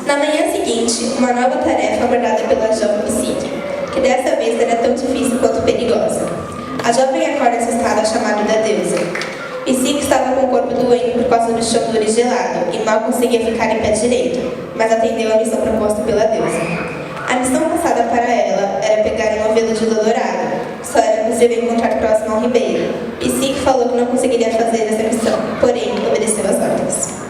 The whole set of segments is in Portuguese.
Na manhã seguinte, uma nova tarefa abordada pela jovem Psique, que dessa vez era tão difícil quanto perigosa. A jovem acorda assustada ao chamado da deusa. Psique estava com o corpo doendo por causa do chão duro e gelado e mal conseguia ficar em pé direito, mas atendeu à missão proposta pela deusa. A missão passada para ela era pegar um veludo dourado. Só era possível encontrar próximo ao ribeiro. Psique falou que não conseguiria fazer essa missão, porém obedeceu às ordens.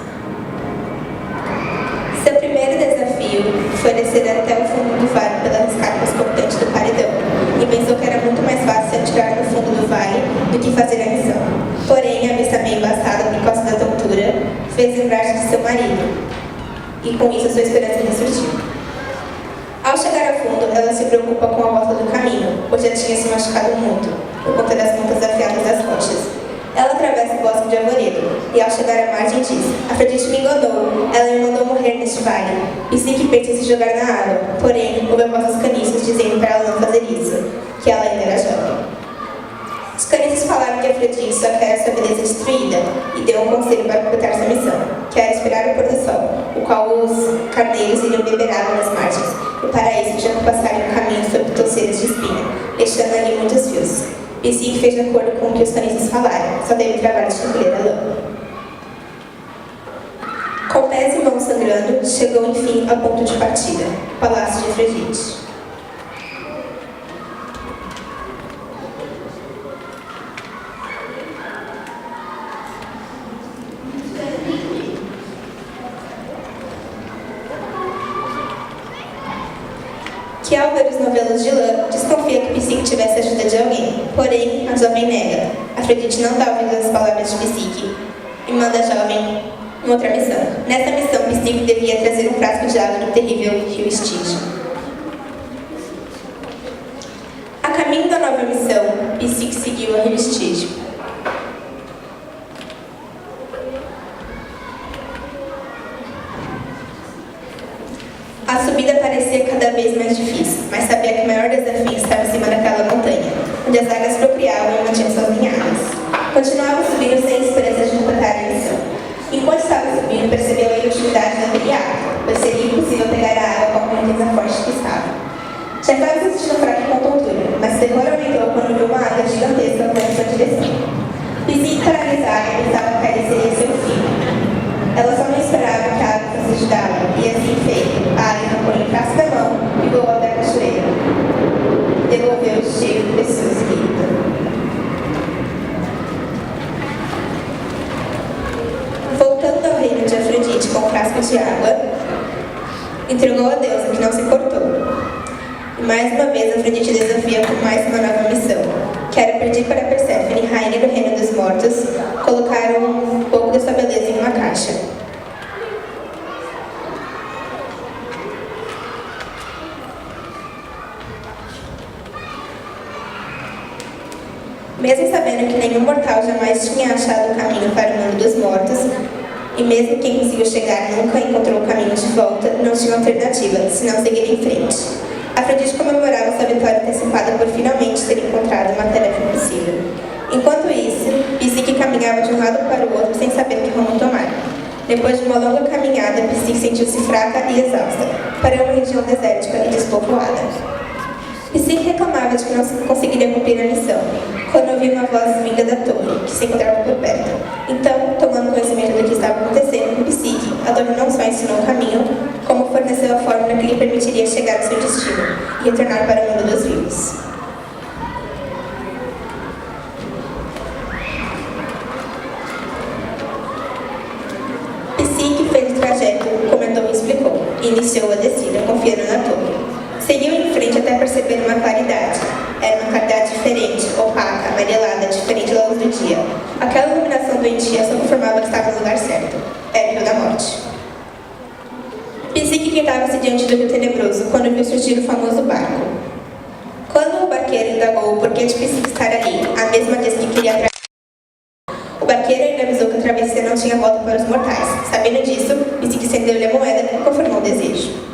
Seu primeiro desafio foi descer até o fundo do vale pelas escarpas cortantes do paredão, e pensou que era muito mais fácil atirar no fundo do vale do que fazer a missão. Porém, a vista meio embaçada por causa da tontura fez lembrar-se de seu marido, e com isso sua esperança ressurgiu. Ao chegar ao fundo, ela se preocupa com a volta do caminho, pois já tinha se machucado muito, por conta das pontas afiadas das rochas. Ela atravessa o bosque de arvoredo, e ao chegar à margem diz: Afrodite me enganou, ela me mandou morrer neste vale. Psique pensa em se jogar na água, porém, ouve vozes caniços dizendo para ela não fazer isso, que ela ainda era jovem. Os caniços falaram que Afrodite só quer sua beleza destruída, e deu um conselho para completar sua missão, que era esperar o pôr do sol, o qual os carneiros iriam beber água nas margens, e para isso tinham que passar um caminho sobre touceiras de espinho, deixando ali muitos fios. Psique fez de acordo com o que os caniços falaram, só teve trabalho de recolher a lã. Com pés e mãos sangrando, chegou enfim ao ponto de partida, o palácio de Afrodite. Que ao ver os novelos de lã, desconfia que Psique tivesse a ajuda de alguém. Porém, a jovem nega. Afrodite não dá ouvido às palavras de Psique e manda a jovem em outra missão. Nessa missão, Psique devia trazer um frasco de água do terrível rio Estígio. A caminho da nova missão, Psique seguiu o rio Estígio. A subida parecia cada vez mais difícil, mas sabia que o maior desafio estava em cima daquela montanha, onde as águas procriavam e mantinham suas ninhadas. Continuava subindo sem esperança de completar a missão. Enquanto estava subindo, percebeu a inutilidade da água, pois seria impossível pegar a água com a correnteza forte que estava. Já estava se sentindo fraco com tontura, mas seu terror aumentou quando viu uma águia gigantesca correndo em sua direção. Psique paralisada, pensava que ali seria seu fim. Ela só não esperava que a água fosse ajudá-la, e assim feito, a águia arrancou em frasco da mão e voou até a cachoeira. Devolveu o cheiro precioso que irrita. Voltando ao reino de Afrodite com um frasco de água, entregou a deusa, que não se importou. E mais uma vez Afrodite desafia com mais uma nova missão, que era pedir para Perséfone, rainha do reino dos mortos, colocar um pouco da sua beleza em uma caixa. Mesmo sabendo que nenhum mortal jamais tinha achado o caminho para o mundo dos mortos, e mesmo quem conseguiu chegar nunca encontrou o caminho de volta, não tinha alternativa, senão seguir em frente. Afrodite comemorava sua vitória antecipada por finalmente ter encontrado uma tarefa impossível. Enquanto isso, Psique caminhava de um lado para o outro sem saber que rumo tomar. Depois de uma longa caminhada, Psique sentiu-se fraca e exausta, para uma região desértica e despovoada. Psique reclamava de que não conseguiria cumprir a missão, quando ouviu uma voz vinda da torre, que se encontrava por perto. Então, tomando conhecimento do que estava acontecendo, Psique, a torre não só ensinou o caminho, como forneceu a fórmula que lhe permitiria chegar ao seu destino e retornar para o mundo dos vivos. Psique fez o trajeto como Edom explicou, e iniciou a descida, confiando na torre. Seguiu em frente até perceber uma claridade. Era uma claridade diferente, opaca, amarelada, diferente da luz do dia. Aquela iluminação doentia só confirmava que estava no lugar certo. Era o Rio da Morte. Psique quietava-se diante do rio tenebroso quando viu surgir o famoso barco. Quando o barqueiro indagou o porquê de Psique estar ali, a mesma vez que queria atravessar, o barqueiro ainda avisou que a travessia não tinha volta para os mortais. Sabendo disso, Psique estendeu-lhe a moeda e confirmou o desejo.